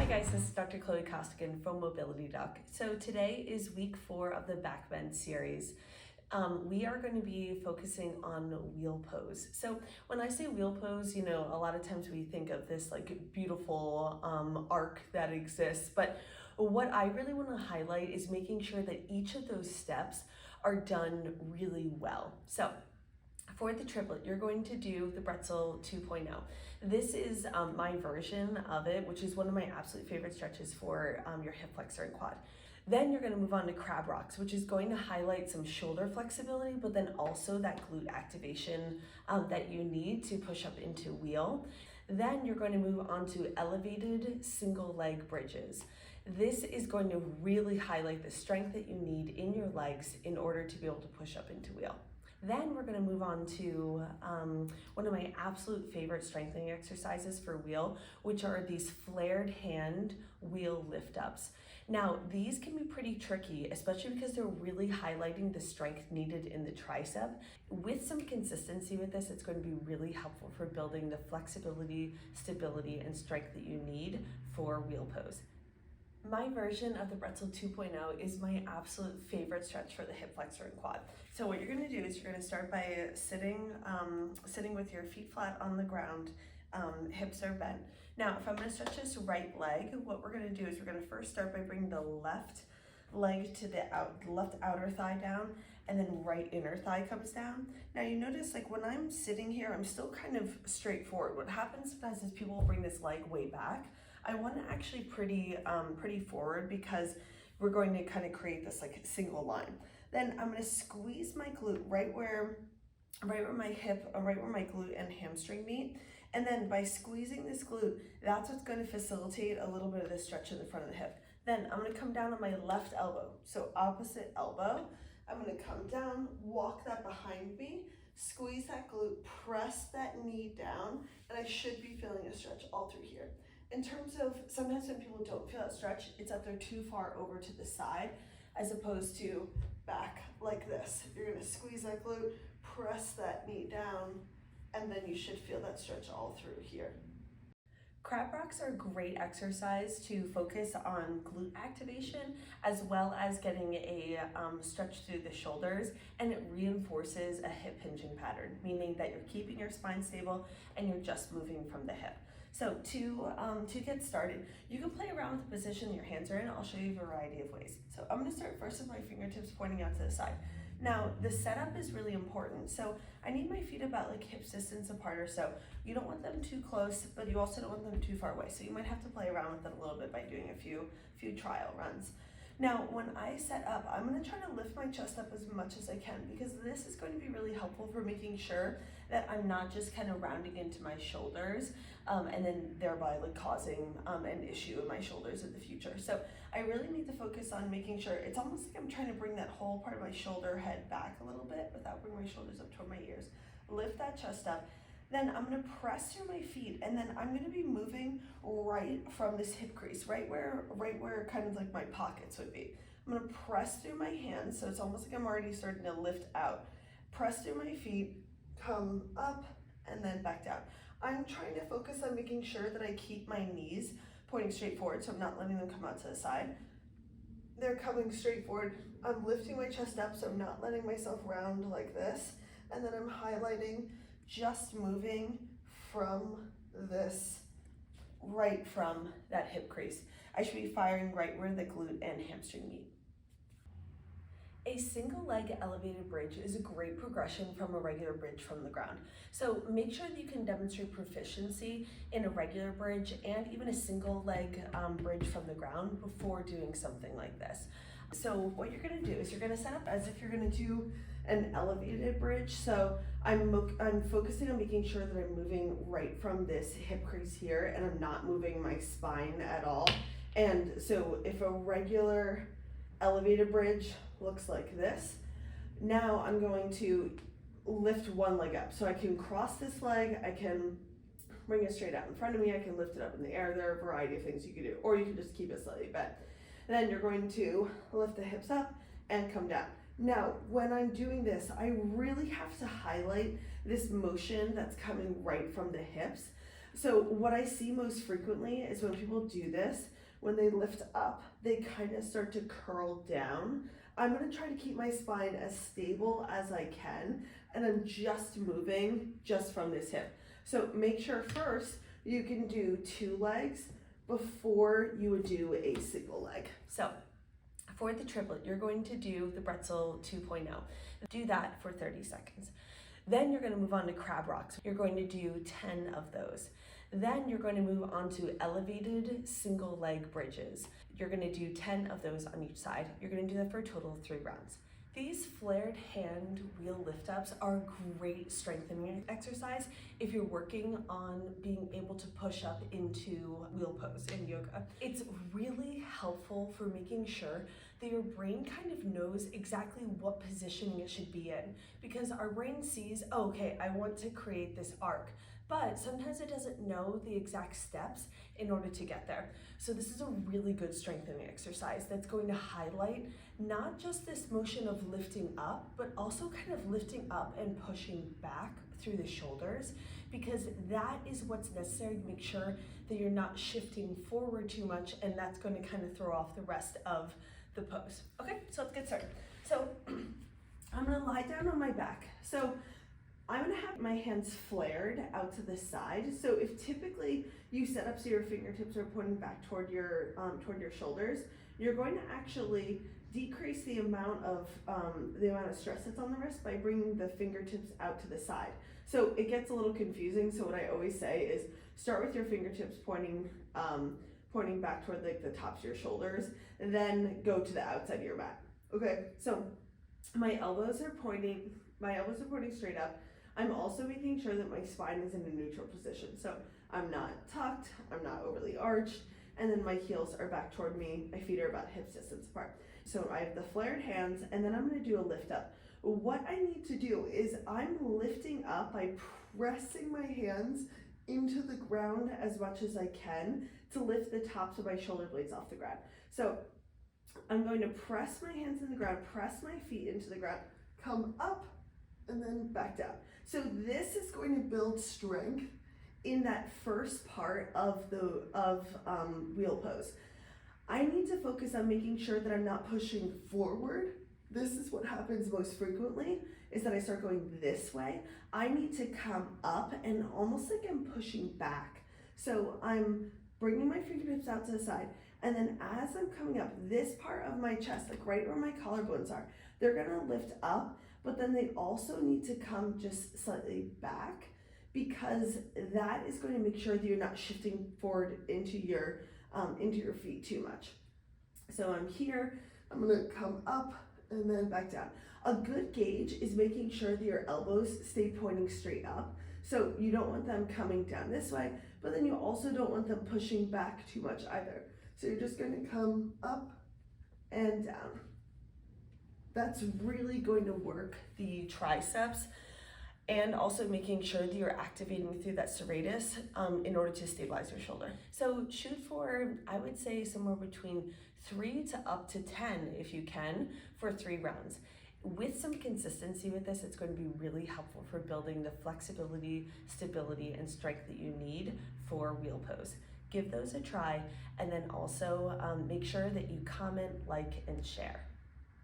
guys, this is Dr. Chloe Costigan from Mobility Doc. So today is week 4 of the Backbends series. We are going to be focusing on wheel pose. So when I say wheel pose, a lot of times we think of this like beautiful arc that exists, but what I really want to highlight is making sure that each of those steps are done really well. So for the triplet, you're going to do the Pretzel 2.0. This is my version of it, which is one of my absolute favorite stretches for your hip flexor and quad. Then you're going to move on to crab rocks, which is going to highlight some shoulder flexibility, but then also that glute activation that you need to push up into wheel. Then you're going to move on to elevated single leg bridges. This is going to really highlight the strength that you need in your legs in order to be able to push up into wheel. Then we're going to move on to one of my absolute favorite strengthening exercises for wheel, which are these flared hand wheel lift ups. Now, these can be pretty tricky, especially because they're really highlighting the strength needed in the tricep. With some consistency with this, it's going to be really helpful for building the flexibility, stability, and strength that you need for wheel pose. My version of the Pretzel 2.0 is my absolute favorite stretch for the hip flexor and quad. So what you're going to do is you're going to start by sitting with your feet flat on the ground, hips are bent. Now, if I'm going to stretch this right leg, what we're going to do is we're going to first start by bringing the left leg to the left outer thigh down, and then right inner thigh comes down. Now you notice like when I'm sitting here, I'm still kind of straight forward. What happens sometimes is people will bring this leg way back. I want to actually pretty forward because we're going to kind of create this like single line. Then I'm going to squeeze my glute right where my hip, right where my glute and hamstring meet. And then by squeezing this glute, that's what's going to facilitate a little bit of this stretch in the front of the hip. Then I'm going to come down on my left elbow. So opposite elbow, I'm going to come down, walk that behind me, squeeze that glute, press that knee down, and I should be feeling a stretch all through here. In terms of, sometimes when people don't feel that stretch, it's that they're too far over to the side as opposed to back like this. You're going to squeeze that glute, press that knee down, and then you should feel that stretch all through here. Crab rocks are a great exercise to focus on glute activation as well as getting a stretch through the shoulders, and it reinforces a hip hinging pattern, meaning that you're keeping your spine stable and you're just moving from the hip. So to get started, you can play around with the position your hands are in. I'll show you a variety of ways. So I'm going to start first with my fingertips pointing out to the side. Now, the setup is really important. So I need my feet about like hip distance apart or so. You don't want them too close, but you also don't want them too far away. So you might have to play around with it a little bit by doing a few trial runs. Now, when I set up, I'm going to try to lift my chest up as much as I can because this is going to be really helpful for making sure that I'm not just kind of rounding into my shoulders and then thereby like causing an issue in my shoulders in the future. So I really need to focus on making sure, it's almost like I'm trying to bring that whole part of my shoulder head back a little bit without bringing my shoulders up toward my ears. Lift that chest up. Then I'm going to press through my feet, and then I'm going to be moving right from this hip crease, right where kind of like my pockets would be. I'm going to press through my hands, so it's almost like I'm already starting to lift out. Press through my feet, come up, and then back down. I'm trying to focus on making sure that I keep my knees pointing straight forward, so I'm not letting them come out to the side. They're coming straight forward. I'm lifting my chest up, so I'm not letting myself round like this, and then I'm highlighting just moving from this, right from that hip crease. I should be firing right where the glute and hamstring meet. A single leg elevated bridge is a great progression from a regular bridge from the ground. So make sure that you can demonstrate proficiency in a regular bridge and even a single leg bridge from the ground before doing something like this. So what you're going to do is you're going to set up as if you're going to do an elevated bridge. So I'm focusing on making sure that I'm moving right from this hip crease here and I'm not moving my spine at all. And so if a regular elevated bridge looks like this, now I'm going to lift one leg up. So I can cross this leg, I can bring it straight out in front of me, I can lift it up in the air. There are a variety of things you can do, or you can just keep it slightly bent. Then you're going to lift the hips up and come down. Now, when I'm doing this, I really have to highlight this motion that's coming right from the hips. So what I see most frequently is when people do this, when they lift up, they kind of start to curl down. I'm gonna try to keep my spine as stable as I can, and I'm just moving just from this hip. So make sure first you can do 2 legs before you would do a single leg. So for the triplet, you're going to do the Pretzel 2.0. Do that for 30 seconds. Then you're going to move on to crab rocks. You're going to do 10 of those. Then you're going to move on to elevated single leg bridges. You're going to do 10 of those on each side. You're going to do that for a total of 3 rounds. These flared hand wheel lift ups are a great strengthening exercise if you're working on being able to push up into wheel pose in yoga. It's really helpful for making sure that your brain kind of knows exactly what positioning it should be in, because our brain sees, oh, okay, I want to create this arc, but sometimes it doesn't know the exact steps in order to get there. So this is a really good strengthening exercise that's going to highlight not just this motion of lifting up, but also kind of lifting up and pushing back through the shoulders, because that is what's necessary to make sure that you're not shifting forward too much, and that's going to kind of throw off the rest of the pose. Okay, so let's get started. So I'm gonna lie down on my back. So I'm gonna have my hands flared out to the side. So if typically you set up so your fingertips are pointing back toward your shoulders, you're going to actually decrease the amount of stress that's on the wrist by bringing the fingertips out to the side. So it gets a little confusing. So what I always say is start with your fingertips pointing back toward like the tops of your shoulders, and then go to the outside of your mat. Okay, so my elbows are pointing straight up. I'm also making sure that my spine is in a neutral position. So I'm not tucked, I'm not overly arched, and then my heels are back toward me. My feet are about hip distance apart. So I have the flared hands, and then I'm gonna do a lift up. What I need to do is I'm lifting up by pressing my hands into the ground as much as I can to lift the tops of my shoulder blades off the ground. So I'm going to press my hands in the ground, press my feet into the ground, come up, and then back down. So this is going to build strength in that first part of the wheel pose. I need to focus on making sure that I'm not pushing forward. This is what happens most frequently, is that I start going this way. I need to come up and almost like I'm pushing back. So I'm bringing my fingertips out to the side, and then as I'm coming up, this part of my chest, like right where my collarbones are, they're gonna lift up, but then they also need to come just slightly back, because that is going to make sure that you're not shifting forward into your feet too much. So I'm here, I'm gonna come up and then back down. A good gauge is making sure that your elbows stay pointing straight up. So you don't want them coming down this way, but then you also don't want them pushing back too much either. So you're just gonna come up and down. That's really going to work the triceps, and also making sure that you're activating through that serratus in order to stabilize your shoulder. So shoot for, I would say, somewhere between 3 to up to 10 if you can for 3 rounds. With some consistency with this, it's going to be really helpful for building the flexibility, stability, and strength that you need for wheel pose. Give those a try, and then also make sure that you comment, like, and share.